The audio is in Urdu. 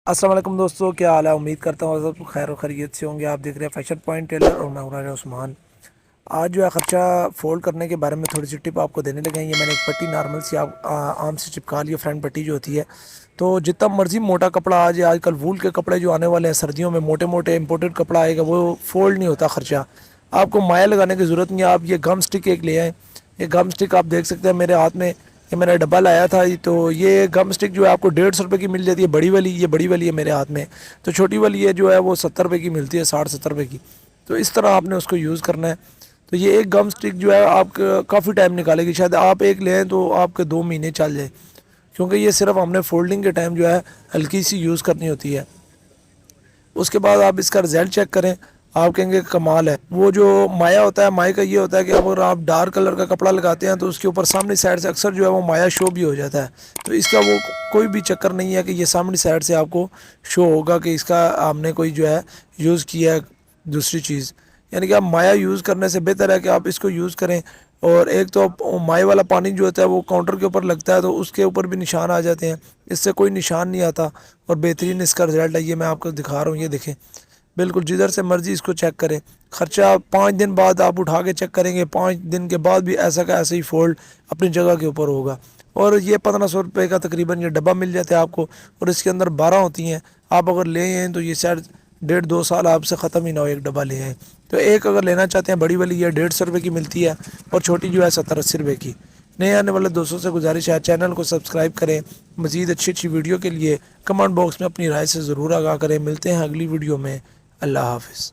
السلام علیکم دوستوں، کیا حال ہے؟ امید کرتا ہوں سب خیر و خیریت سے ہوں گے۔ آپ دیکھ رہے ہیں فیشن پوائنٹ ٹیلر اور میں ہوں راجہ عثمان۔ آج جو ہے خرچہ فولڈ کرنے کے بارے میں تھوڑی سی ٹپ آپ کو دینے لگے ہیں۔ یہ میں نے ایک پٹی نارمل سی عام سے چپکا لی ہے، فرنٹ پٹی جو ہوتی ہے۔ تو جتنا مرضی موٹا کپڑا آج کل وول کے کپڑے جو آنے والے ہیں سردیوں میں، موٹے موٹے امپورٹڈ کپڑا آئے گا، وہ فولڈ نہیں ہوتا خرچہ۔ آپ کو مایا لگانے کی ضرورت نہیں ہے۔ آپ یہ گم سٹک ایک لے آئیں۔ یہ گم سٹک آپ دیکھ سکتے ہیں میرے ہاتھ میں، یہ میں نے ڈبہ لایا تھا۔ تو یہ گم سٹک جو ہے آپ کو 150 روپے کی مل جاتی ہے، بڑی والی۔ یہ بڑی والی ہے میرے ہاتھ میں، تو چھوٹی والی ہے جو ہے وہ 70 روپے کی ملتی ہے، 60-70 روپے کی۔ تو اس طرح آپ نے اس کو یوز کرنا ہے۔ تو یہ ایک گم سٹک جو ہے آپ کا کافی ٹائم نکالے گی، شاید آپ ایک لیں تو آپ کے 2 مہینے چل جائیں، کیونکہ یہ صرف ہم نے فولڈنگ کے ٹائم جو ہے ہلکی سی یوز کرنی ہوتی ہے۔ اس کے بعد آپ اس کا رزلٹ چیک کریں، آپ کہیں گے کمال ہے۔ وہ جو مایا ہوتا ہے، مائع کا یہ ہوتا ہے کہ اگر آپ ڈارک کلر کا کپڑا لگاتے ہیں تو اس کے اوپر سامنے سائڈ سے اکثر جو ہے وہ مایا شو بھی ہو جاتا ہے۔ تو اس کا وہ کوئی بھی چکر نہیں ہے کہ یہ سامنے سائڈ سے آپ کو شو ہوگا کہ اس کا ہم نے کوئی جو ہے یوز کیا ہے دوسری چیز۔ یعنی کہ آپ مایا یوز کرنے سے بہتر ہے کہ آپ اس کو یوز کریں۔ اور ایک تو مائع والا پانی جو ہوتا ہے وہ کاؤنٹر کے اوپر لگتا ہے تو اس کے اوپر بھی نشان آ جاتے ہیں، اس سے کوئی نشان نہیں آتا، اور بہترین اس کا رزلٹ ہے۔ یہ میں آپ کو دکھا رہا ہوں، یہ دیکھیں، بالکل جدھر سے مرضی اس کو چیک کریں۔ خرچہ 5 دن بعد آپ اٹھا کے چیک کریں گے، 5 دن کے بعد بھی ایسا کا ایسا ہی فولڈ اپنی جگہ کے اوپر ہوگا۔ اور یہ 1500 روپے کا تقریباً یہ ڈبہ مل جاتا ہے آپ کو، اور اس کے اندر 12 ہوتی ہیں۔ آپ اگر لے ہیں تو یہ شاید 1.5-2 سال آپ سے ختم ہی نہ ہو ایک ڈبہ لے ہیں تو۔ ایک اگر لینا چاہتے ہیں بڑی والی، یہ 150 روپے کی ملتی ہے، اور چھوٹی جو ہے 70-80 روپے کی۔ نئے آنے والے دوستوں سے گزارش ہے چینل کو سبسکرائب کریں۔ مزید اچھی اچھی ویڈیو کے لیے کمنٹ باکس میں اپنی رائے سے ضرور آگاہ کریں۔ ملتے ہیں اگلی ویڈیو میں۔ اللہ حافظ۔